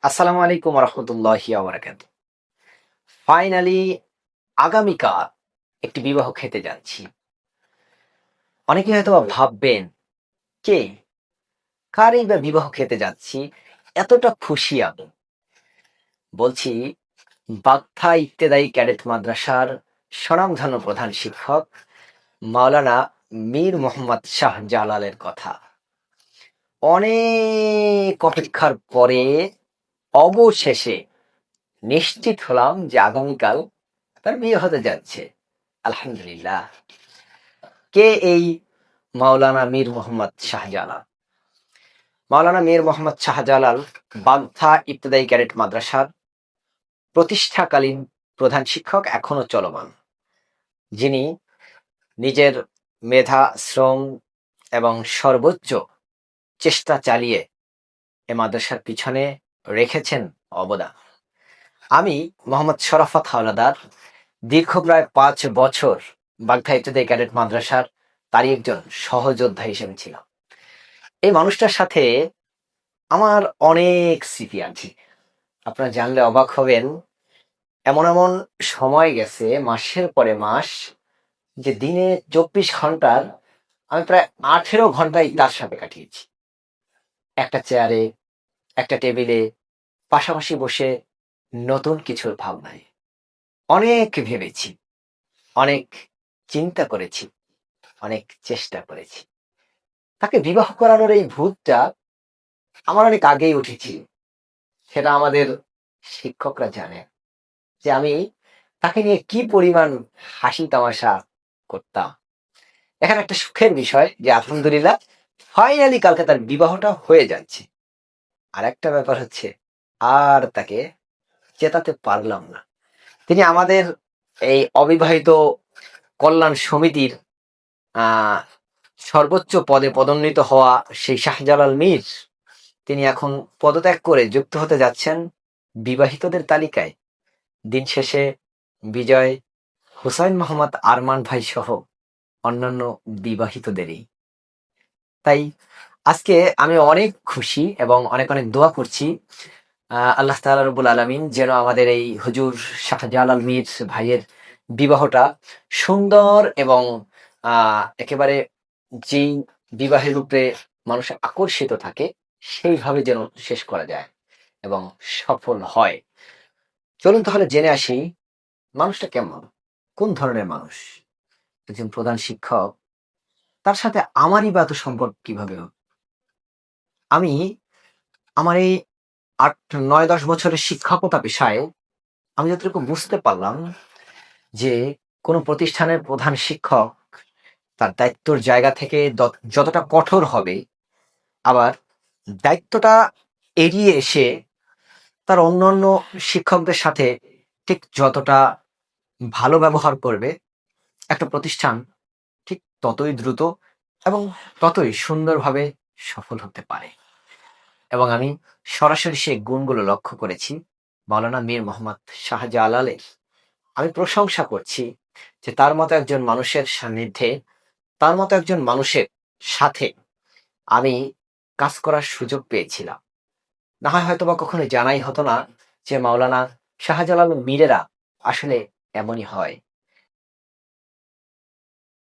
আসসালামু আলাইকুম রহমতুল্লাহি বারাকাতুহু। ফাইনালি আগামীকাল একটি বিবাহ খেতে যাচ্ছি। অনেকে হয়তো ভাববেন, কে কারই বা বিবাহ খেতে যাচ্ছি, এতটা খুশি আমি। বলছি, বাগথা ইবতেদায়ী ক্যাডেট মাদ্রাসার স্বনামধন্য প্রধান শিক্ষক মাওলানা মীর মোহাম্মদ শাহ জালালের কথা। অনেক অপেক্ষার পরে অবশেষে নিশ্চিত হলাম যে আগামীকাল তার বিয়ে হতে যাচ্ছে। আলহামদুলিল্লাহ। কে এই মাওলানা মীর মোহাম্মদ শাহজালাল? মাওলানা মীর মোহাম্মদ শাহজালাল বাগথা ইবতেদায়ী ক্যাডেট মাদ্রাসার প্রতিষ্ঠাকালীন প্রধান শিক্ষক, এখনো চলমান, যিনি নিজের মেধা, শ্রম এবং সর্বোচ্চ চেষ্টা চালিয়ে এ মাদ্রাসার পিছনে রেখেছেন অবদান। আমি মোহাম্মদ শরাফত হাওলাদার দীর্ঘ প্রায় 5 বছর বাগথা ইবতেদায়ী ক্যাডেট মাদ্রাসার তারই একজন সহযোদ্ধা হিসেবে ছিলাম। এই মানুষটার সাথে আমার অনেক স্মৃতি আছে। আপনারা জানলে অবাক হবেন, এমন এমন সময় গেছে, মাসের পরে মাস, যে দিনে 24 ঘন্টার আমি প্রায় 18 ঘন্টাই তার সাথে কাটিয়েছি। একটা চেয়ারে, একটা টেবিলে, পাশাপাশি বসে নতুন কিছুর ভাবনায় অনেক ভেবেছি, অনেক চিন্তা করেছি, অনেক চেষ্টা করেছি। তাকে বিবাহ করানোর এই ভূতটা আমার অনেক আগেই উঠেছিল। সেটা আমাদের শিক্ষকরা জানে যে আমি তাকে নিয়ে কি পরিমাণ হাসি তামাশা করতাম। এখানে একটা সুখের বিষয় যে আলহামদুলিল্লাহ ফাইনালি কালকে তার বিবাহটা হয়ে যাচ্ছে। আর একটা ব্যাপার হচ্ছে, আর তাকে চেতাতে পারলাম না। তিনি আমাদের এই অবিবাহিত কল্যাণ সমিতির আহ সর্বোচ্চ পদে পদোন্নীত হওয়া সেই শাহজালাল মীর, তিনি এখন পদত্যাগ করে যুক্ত হতে যাচ্ছেন বিবাহিতদের তালিকায়। দিন শেষে বিজয়, হুসাইন মোহাম্মদ আরমান ভাই সহ অন্যান্য বিবাহিতদেরই। তাই আজকে আমি অনেক খুশি এবং অনেক অনেক দোয়া করছি আল্লাহ তাআলা রব্বুল আলামিন যেন আমাদের এই হুজুর শাহজালাল মীর ভাইয়ের বিবাহটা সুন্দর এবং একেবারে যেই বিবাহের রূপে মানুষ আকর্ষিত থাকে সেইভাবে যেন শেষ করা যায় এবং সফল হয়। চলুন তাহলে জেনে আসি মানুষটা কেমন, কোন ধরনের মানুষ। একজন প্রধান শিক্ষক, তার সাথে আমারই বা এত সম্পর্ক কিভাবে হলো? আমি আমার এই 8, 9, 10 বছরের শিক্ষকতা পেশায় আমি যতটুকু বুঝতে পারলাম যে কোনো প্রতিষ্ঠানের প্রধান শিক্ষক তার দায়িত্বর জায়গা থেকে যতটা কঠোর হবে, আবার দায়িত্বটা এড়িয়ে এসে তার অন্যান্য শিক্ষকদের সাথে ঠিক যতটা ভালো ব্যবহার করবে, একটা প্রতিষ্ঠান ঠিক ততই দ্রুত এবং ততই সুন্দরভাবে সফল হতে পারে। এবং আমি সরাসরি সেই গুণগুলো লক্ষ্য করেছি মাওলানা মীর মোহাম্মদ শাহজালালের। আমি প্রশংসা করছি যে তার মতো একজন মানুষের সান্নিধ্যে, তার মতো একজন মানুষের সাথে আমি কাজ করার সুযোগ পেয়েছিলাম। না হয় হয়তোবা কখনো জানাই হতো না যে মাওলানা শাহজালাল মীরেরা আসলে এমনই হয়।